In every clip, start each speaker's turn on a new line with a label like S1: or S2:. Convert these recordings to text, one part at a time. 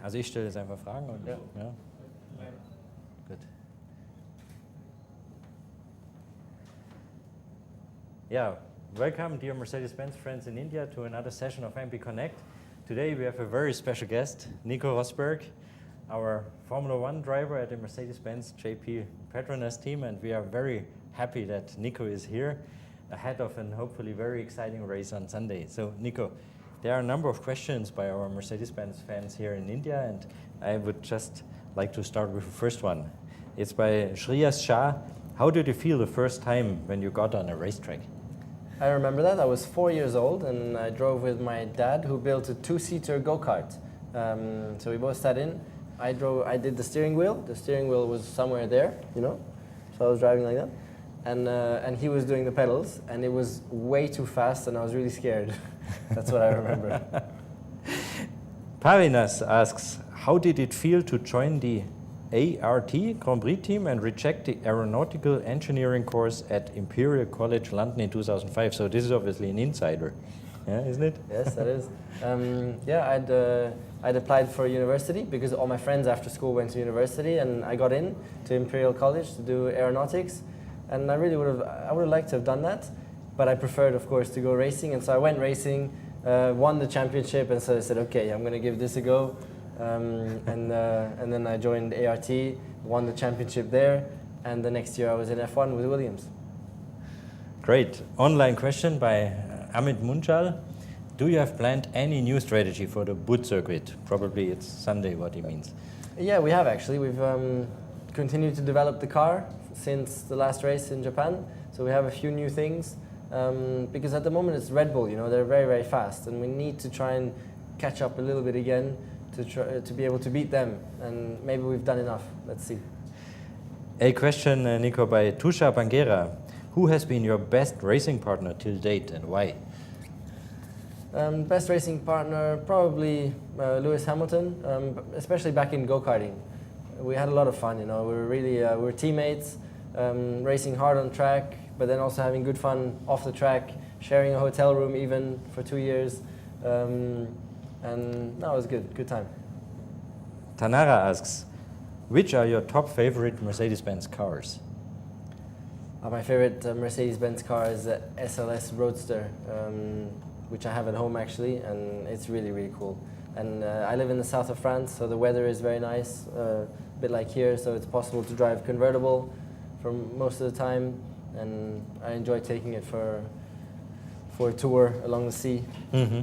S1: Also ich stelle jetzt einfach Fragen. Und,
S2: Ja.
S1: Ja. Gut. Yeah, welcome dear Mercedes-Benz friends in India to another session of mb.Connect. Today we have a very special guest, Nico Rosberg, our Formula One driver at the Mercedes-Benz JP Petronas team, and we are very happy that Nico is here ahead of an hopefully very exciting race on Sunday. So Nico, there are a number of questions by our Mercedes-Benz fans here in India, and I would just like to start with the first one. It's by Shreyas Shah. How did you feel the first time when you got on a racetrack?
S2: I remember that. I was 4 years old and I drove with my dad who built a two-seater go-kart. So we both sat in. I did the steering wheel. The steering wheel was somewhere there, you know. So I was driving like that. And he was doing the pedals and it was way too fast and I was really scared. That's what I remember.
S1: Parinas asks, how did it feel to join the ART Grand Prix team and reject the aeronautical engineering course at Imperial College London in 2005? So this is obviously an insider, yeah, isn't it?
S2: Yes, that is. Yeah, I'd applied for university because all my friends after school went to university, and I got in to Imperial College to do aeronautics, and I would have liked to have done that, but I preferred, of course, to go racing, and so I went racing, won the championship, and so I said, okay, I'm going to give this a go. And then I joined ART, won the championship there, and the next year I was in F1 with Williams.
S1: Great. Online question by Amit Munjal. Do you have planned any new strategy for the boot circuit? Probably it's Sunday, what he means.
S2: Yeah, we have actually. We've continued to develop the car since the last race in Japan, so we have a few new things. Because at the moment it's Red Bull, you know, they're very, very fast, and we need to try and catch up a little bit again to be able to beat them, and maybe we've done enough. Let's see.
S1: A question, Nico, by Tusha Banguera. Who has been your best racing partner till date and why?
S2: Best racing partner, probably Lewis Hamilton, especially back in go-karting. We had a lot of fun, you know, we were teammates, racing hard on track, but then also having good fun off the track, sharing a hotel room even for 2 years. And no, it was good time.
S1: Tanara asks, which are your top favorite Mercedes-Benz cars?
S2: My favorite Mercedes-Benz car is the SLS Roadster, which I have at home actually, and it's really, really cool. And I live in the south of France, so the weather is very nice, a bit like here, so it's possible to drive convertible for most of the time, and I enjoy taking it for a tour along the sea.
S1: Mm-hmm.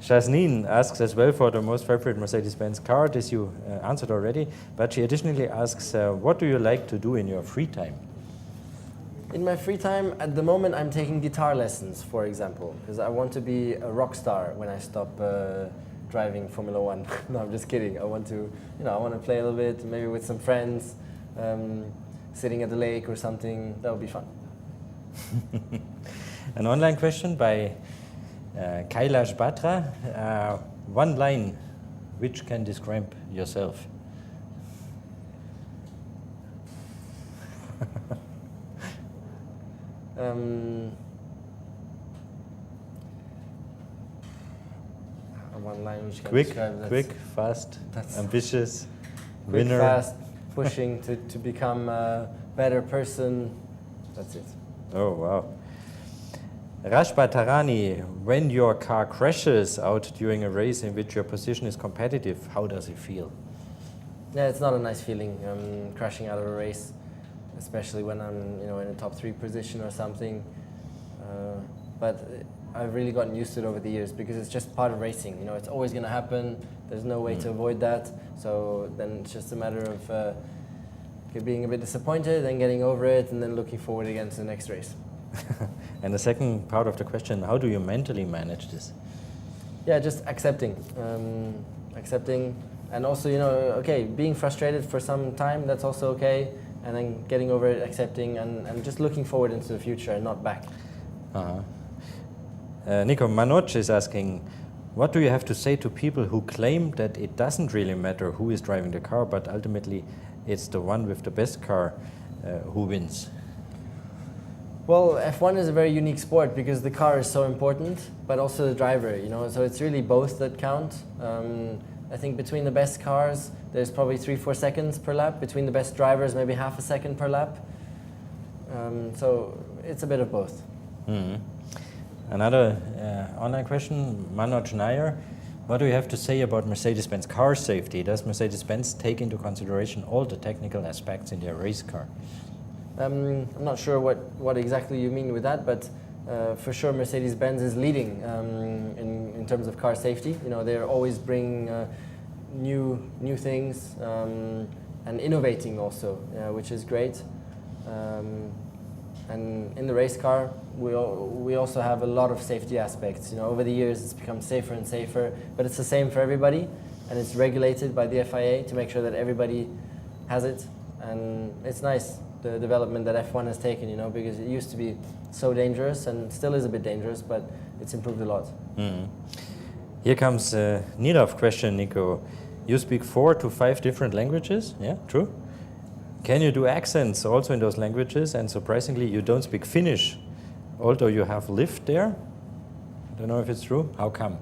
S1: Jasmine asks as well for the most favorite Mercedes-Benz car. This you answered already, but she additionally asks, what do you like to do in your free time?
S2: In my free time, at the moment, I'm taking guitar lessons, for example, because I want to be a rock star when I stop driving Formula One. No, I'm just kidding. I want to play a little bit, maybe with some friends, sitting at the lake or something. That would be fun.
S1: An online question by Kailash Batra. One line which can describe yourself.
S2: One line which can
S1: Quick,
S2: describe
S1: quick, fast, ambitious,
S2: quick,
S1: winner.
S2: fast, pushing to become a better person. That's it.
S1: Oh, wow. Rashba Tarani, when your car crashes out during a race in which your position is competitive, how does it feel?
S2: Yeah, it's not a nice feeling, crashing out of a race, especially when I'm, in a top 3 position or something. But I've really gotten used to it over the years because it's just part of racing. You know, it's always going to happen. There's no way to avoid that. So then it's just a matter of being a bit disappointed, then getting over it, and then looking forward again to the next race.
S1: And the second part of the question, how do you mentally manage this?
S2: Yeah, just accepting. Accepting, and also, okay, being frustrated for some time, that's also okay, and then getting over it, accepting, and just looking forward into the future and not back.
S1: Nico, Manoj is asking, what do you have to say to people who claim that it doesn't really matter who is driving the car, but ultimately it's the one with the best car who wins?
S2: Well, F1 is a very unique sport because the car is so important, but also the driver, so it's really both that count. I think between the best cars, there's probably 3-4 seconds per lap. Between the best drivers, maybe half a second per lap. So it's a bit of both.
S1: Mm-hmm. Another online question, Manoj Nair. What do you have to say about Mercedes-Benz car safety? Does Mercedes-Benz take into consideration all the technical aspects in their race car?
S2: I'm not sure what exactly you mean with that, but for sure Mercedes-Benz is leading in terms of car safety. You know, they're always bringing new things and innovating also, which is great. And in the race car, we also have a lot of safety aspects. You know, over the years it's become safer and safer, but it's the same for everybody, and it's regulated by the FIA to make sure that everybody has it. And it's nice, the development that F1 has taken, you know, because it used to be so dangerous and still is a bit dangerous, but it's improved a lot.
S1: Mm-hmm. Here comes a Nilov question, Nico. You speak 4 to 5 different languages, yeah, true? Can you do accents also in those languages? And surprisingly, you don't speak Finnish, although you have lived there. I don't know if it's true. How come?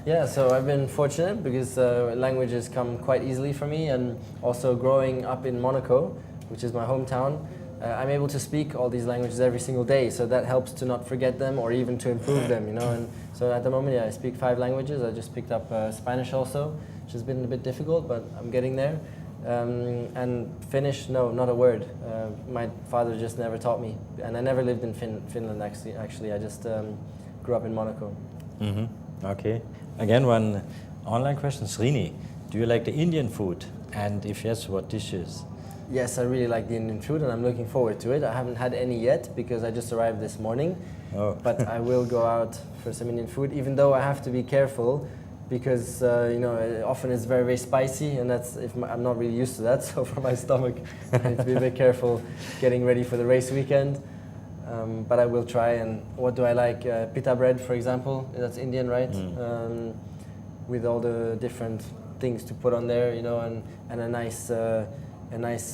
S2: Yeah, so I've been fortunate because languages come quite easily for me, and also growing up in Monaco, which is my hometown, I'm able to speak all these languages every single day, so that helps to not forget them or even to improve them, you know. And so at the moment, yeah, I speak 5 languages. I just picked up Spanish also, which has been a bit difficult, but I'm getting there. And Finnish, no, not a word. My father just never taught me, and I never lived in Finland actually. I just grew up in Monaco.
S1: Mm-hmm. Okay. Again, one online question, Srini. Do you like the Indian food? And if yes, what dishes?
S2: Yes, I really like the Indian food, and I'm looking forward to it. I haven't had any yet because I just arrived this morning.
S1: Oh.
S2: But I will go out for some Indian food, even though I have to be careful because you know, often it's very, very spicy, and I'm not really used to that. So for my stomach, I need to be a bit careful getting ready for the race weekend. But I will try. And what do I like? Pita bread, for example. That's Indian, right?
S1: Mm.
S2: With all the different things to put on there, you know, and a nice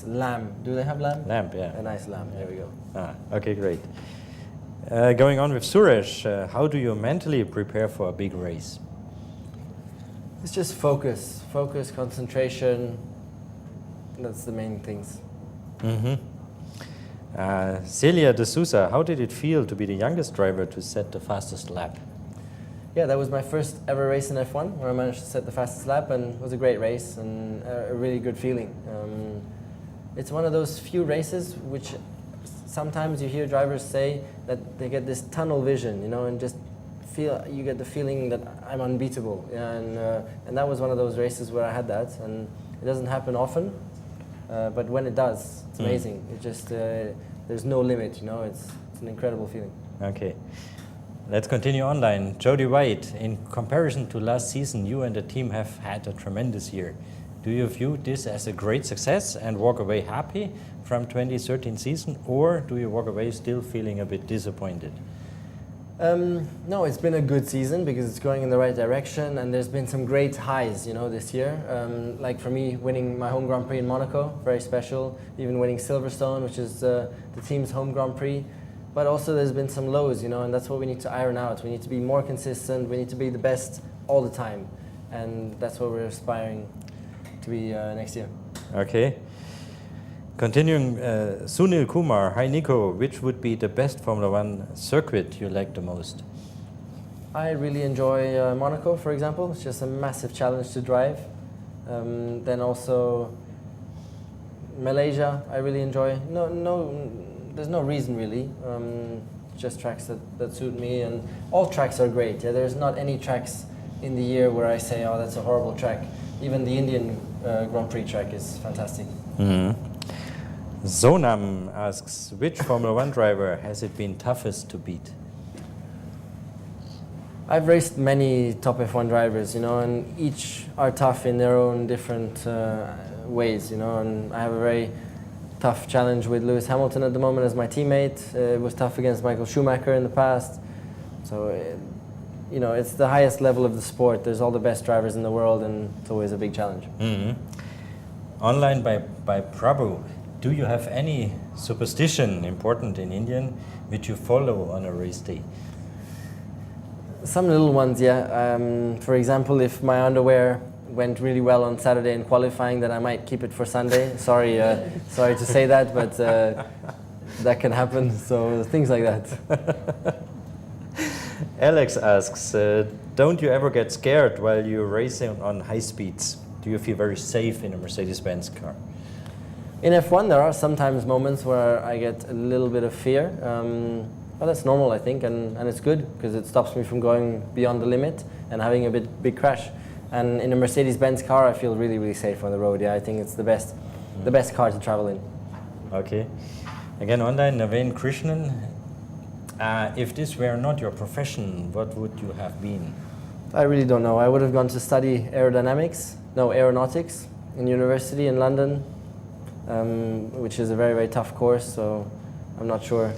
S2: lamb. Do they have lamb?
S1: Lamb, yeah.
S2: A nice lamb. There we go.
S1: Okay, great. Going on with Suresh, how do you mentally prepare for a big race?
S2: It's just focus, concentration. That's the main things.
S1: Mm-hmm. Celia de Souza, how did it feel to be the youngest driver to set the fastest lap?
S2: Yeah, that was my first ever race in F1 where I managed to set the fastest lap, and it was a great race and a really good feeling. It's one of those few races which sometimes you hear drivers say that they get this tunnel vision, you know, and just you get the feeling that I'm unbeatable. Yeah, and that was one of those races where I had that, and it doesn't happen often, but when it does, it's amazing. It just there's no limit, you know. It's an incredible feeling.
S1: Okay. Let's continue online. Jody White, in comparison to last season, you and the team have had a tremendous year. Do you view this as a great success and walk away happy from 2013 season, or do you walk away still feeling a bit disappointed?
S2: No, it's been a good season because it's going in the right direction, and there's been some great highs, you know, this year. Like for me, winning my home Grand Prix in Monaco, very special. Even winning Silverstone, which is the team's home Grand Prix. But also there's been some lows, you know, and that's what we need to iron out. We need to be more consistent. We need to be the best all the time, and that's what we're aspiring to be next year.
S1: Okay. Continuing, Sunil Kumar, hi Nico, which would be the best Formula One circuit you like the most?
S2: I really enjoy Monaco, for example. It's just a massive challenge to drive. Then also Malaysia, I really enjoy. There's no reason really. Just tracks that suit me, and all tracks are great. Yeah, there's not any tracks in the year where I say, oh, that's a horrible track. Even the Indian Grand Prix track is fantastic.
S1: Mm-hmm. Zonam asks, which Formula One driver has it been toughest to beat?
S2: I've raced many top F1 drivers, you know, and each are tough in their own different ways, you know, and I have a very tough challenge with Lewis Hamilton at the moment as my teammate. It was tough against Michael Schumacher in the past. So, you know, it's the highest level of the sport. There's all the best drivers in the world, and it's always a big challenge.
S1: Mm-hmm. Online by Prabhu, do you have any superstition important in Indian which you follow on a race day?
S2: Some little ones, yeah. For example, if my underwear went really well on Saturday in qualifying that I might keep it for Sunday. Sorry to say that, but that can happen. So things like that.
S1: Alex asks, don't you ever get scared while you're racing on high speeds? Do you feel very safe in a Mercedes-Benz car?
S2: In F1, there are sometimes moments where I get a little bit of fear, but that's normal, I think, and it's good because it stops me from going beyond the limit and having a big crash. And in a Mercedes-Benz car, I feel really, really safe on the road. Yeah, I think it's the best car to travel in.
S1: Okay. Again, online, Naveen Krishnan. If this were not your profession, what would you have been?
S2: I really don't know. I would have gone to study aeronautics in university in London, which is a very, very tough course. So I'm not sure.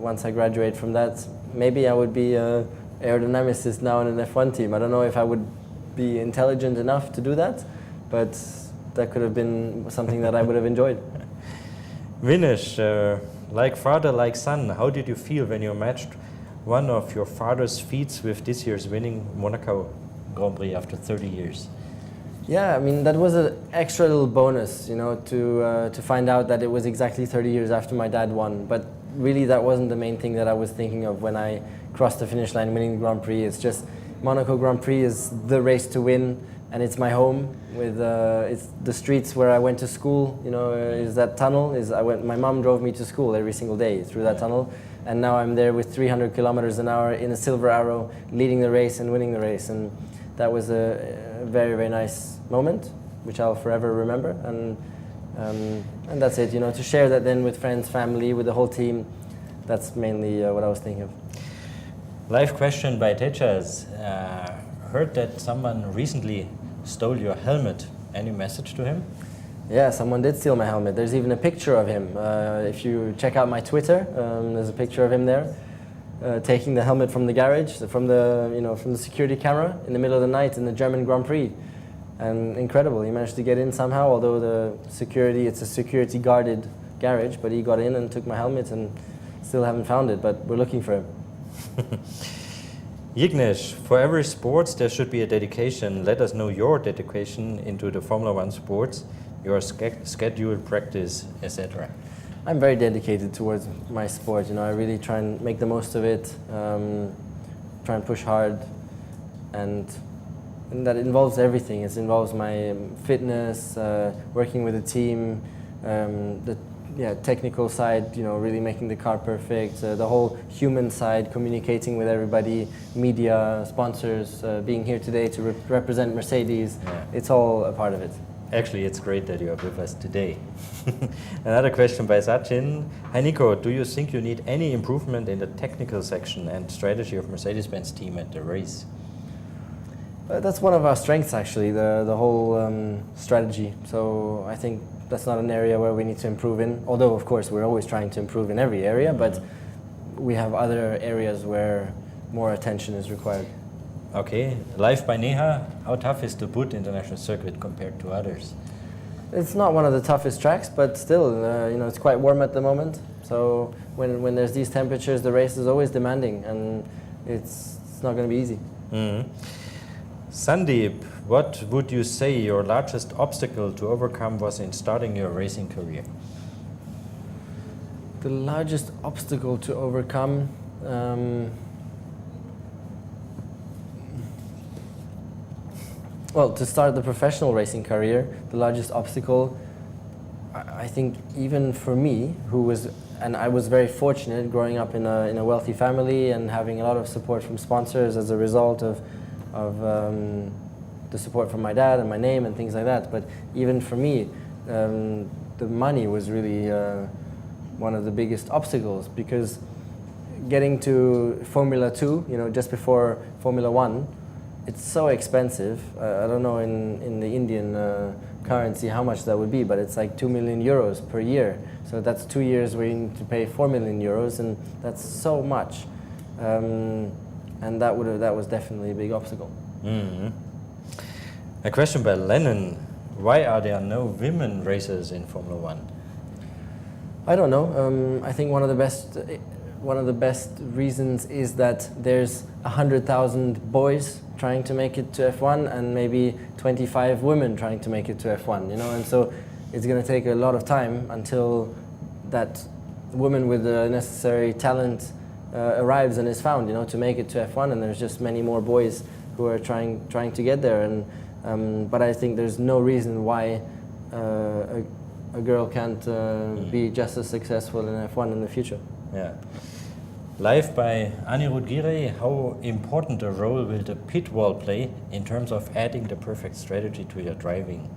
S2: Once I graduate from that, maybe I would be an aerodynamicist now in an F1 team. I don't know if I would be intelligent enough to do that, but that could have been something that I would have enjoyed.
S1: Vinesh, like father, like son, how did you feel when you matched one of your father's feats with this year's winning Monaco Grand Prix after 30 years?
S2: Yeah, I mean, that was an extra little bonus, you know, to find out that it was exactly 30 years after my dad won. But really, that wasn't the main thing that I was thinking of when I crossed the finish line winning the Grand Prix. It's just Monaco Grand Prix is the race to win, and it's my home. It's the streets where I went to school. You know, is that tunnel? My mom drove me to school every single day through that tunnel, and now I'm there with 300 kilometers an hour in a Silver Arrow, leading the race and winning the race. And that was a very, very nice moment, which I'll forever remember. And that's it. You know, to share that then with friends, family, with the whole team. That's mainly what I was thinking of.
S1: Live question by Tejas. Heard that someone recently stole your helmet. Any message to him?
S2: Yeah, someone did steal my helmet. There's even a picture of him. If you check out my Twitter, there's a picture of him there, taking the helmet from the garage, from the security camera in the middle of the night in the German Grand Prix. And incredible, he managed to get in somehow, although it's a security guarded garage, but he got in and took my helmet and still haven't found it, but we're looking for him.
S1: Yignesh, for every sport there should be a dedication. Let us know your dedication into the Formula One sports, your schedule, practice, etc.
S2: I'm very dedicated towards my sport. You know, I really try and make the most of it, try and push hard, and that involves everything. It involves my fitness, working with a team, the technical side, you know, really making the car perfect, the whole human side, communicating with everybody, media, sponsors, being here today to represent Mercedes. Yeah. It's all a part of it.
S1: Actually, it's great that you are with us today. Another question by Sachin. Hi Nico, do you think you need any improvement in the technical section and strategy of Mercedes-Benz team at the race?
S2: That's one of our strengths, actually, the whole strategy. So I think that's not an area where we need to improve in, although of course we're always trying to improve in every area, but we have other areas where more attention is required.
S1: Okay, live by Neha, how tough is the Bud International Circuit compared to others?
S2: It's not one of the toughest tracks, but still, you know, it's quite warm at the moment. So when there's these temperatures, the race is always demanding, and it's not going to be easy.
S1: Mm-hmm. Sandeep, what would you say your largest obstacle to overcome was in starting your racing career?
S2: The largest obstacle to overcome? Well, to start the professional racing career, the largest obstacle, I think even for me, and I was very fortunate growing up in a wealthy family and having a lot of support from sponsors as a result of the support from my dad and my name and things like that. But even for me, the money was really one of the biggest obstacles, because getting to Formula 2, you know, just before Formula 1, it's so expensive. I don't know in the Indian currency how much that would be, but it's like 2 million euros per year. So that's 2 years where you need to pay 4 million euros, and that's so much. And that was definitely a big obstacle.
S1: Mm-hmm. A question by Lennon: why are there no women racers in Formula One?
S2: I don't know. I think one of the best one of the best reasons is that there's 100,000 boys trying to make it to F1 and maybe 25 women trying to make it to F1, you know, and so it's going to take a lot of time until that woman with the necessary talent arrives and is found, you know, to make it to F1, and there's just many more boys who are trying to get there, and but I think there's no reason why a girl can't be just as successful in F1 in the future.
S1: Yeah. Live by Anirudh Gire, how important a role will the pit wall play in terms of adding the perfect strategy to your driving?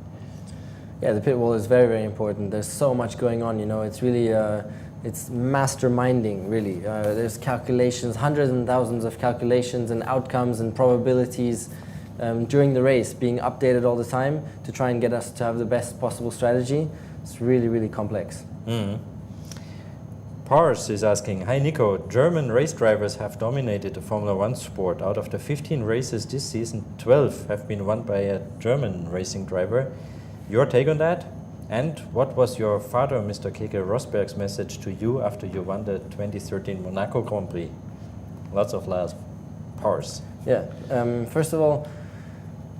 S2: Yeah, the pit wall is very, very important. There's so much going on, you know, it's really, it's masterminding, really. There's calculations, hundreds and thousands of calculations and outcomes and probabilities during the race being updated all the time to try and get us to have the best possible strategy. It's really, really complex.
S1: Pars is asking, hi Nico, German race drivers have dominated the Formula One sport. Out of the 15 races this season, 12 have been won by a German racing driver. Your take on that? And what was your father, Mr. Nico Rosberg's message to you after you won the 2013 Monaco Grand Prix? Lots of laughs. Pars.
S2: Yeah, first of all,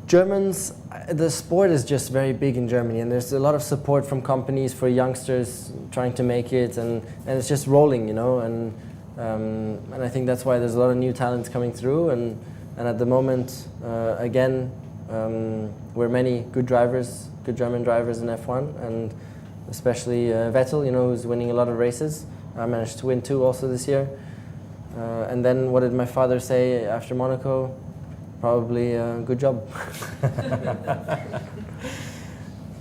S2: Germans, the sport is just very big in Germany, and there's a lot of support from companies for youngsters trying to make it, and it's just rolling, you know, and I think that's why there's a lot of new talents coming through, and at the moment, again, we're many good drivers, good German drivers in F1, and especially Vettel, you know, who's winning a lot of races. I managed to win 2 also this year. And then what did my father say after Monaco? Probably good job.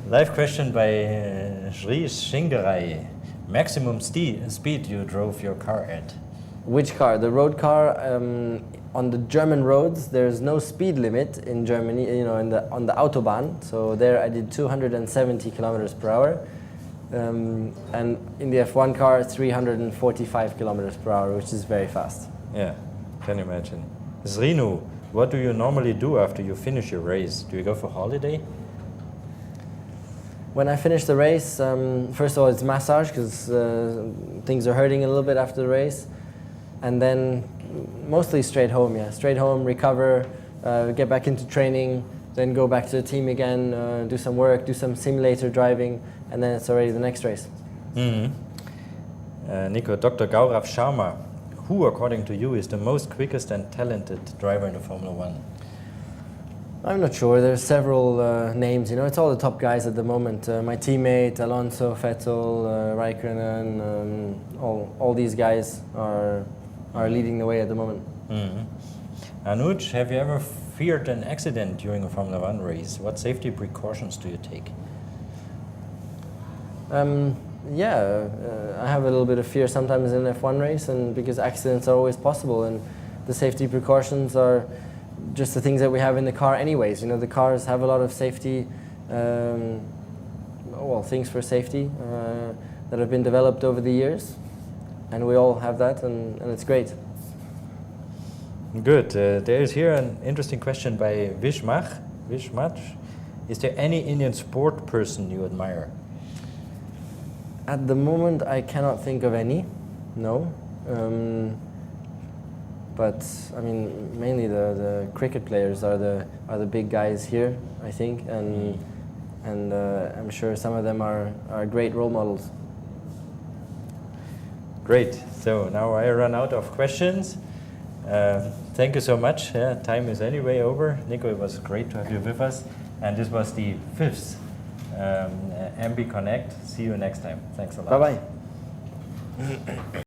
S1: Live question by Shri Shingarai. Maximum speed you drove your car at?
S2: Which car? The road car. On the German roads, there's no speed limit in Germany, you know, on the Autobahn. So there I did 270 kilometers per hour. And in the F1 car, 345 kilometers per hour, which is very fast.
S1: Yeah, can you imagine? Zrinu, what do you normally do after you finish your race? Do you go for holiday?
S2: When I finish the race, first of all, it's massage because things are hurting a little bit after the race. And then mostly straight home, yeah. Straight home, recover, get back into training, then go back to the team again, do some work, do some simulator driving, and then it's already the next race.
S1: Nico, Dr. Gaurav Sharma, who, according to you, is the most quickest and talented driver in the Formula One?
S2: I'm not sure. There's several names. You know, it's all the top guys at the moment. My teammate, Alonso, Vettel, Raikkonen, all these guys are leading the way at the moment.
S1: Anuj, have you ever feared an accident during a Formula One race? What safety precautions do you take?
S2: Yeah, I have a little bit of fear sometimes in an F1 race, and because accidents are always possible, and the safety precautions are just the things that we have in the car anyways. You know, the cars have a lot of safety, well, things for safety that have been developed over the years, and we all have that, and it's great.
S1: Good. There is here an interesting question by Vishmach. Is there any Indian sport person you admire?
S2: At the moment, I cannot think of any, no. But I mean, mainly the cricket players are the big guys here, I think, and I'm sure some of them are great role models.
S1: Great. So now I run out of questions. Thank you so much. Time is anyway over. Nico, it was great to have you with us, and this was the 5th mb.Connect. See you next time. Thanks a lot.
S2: Bye-bye.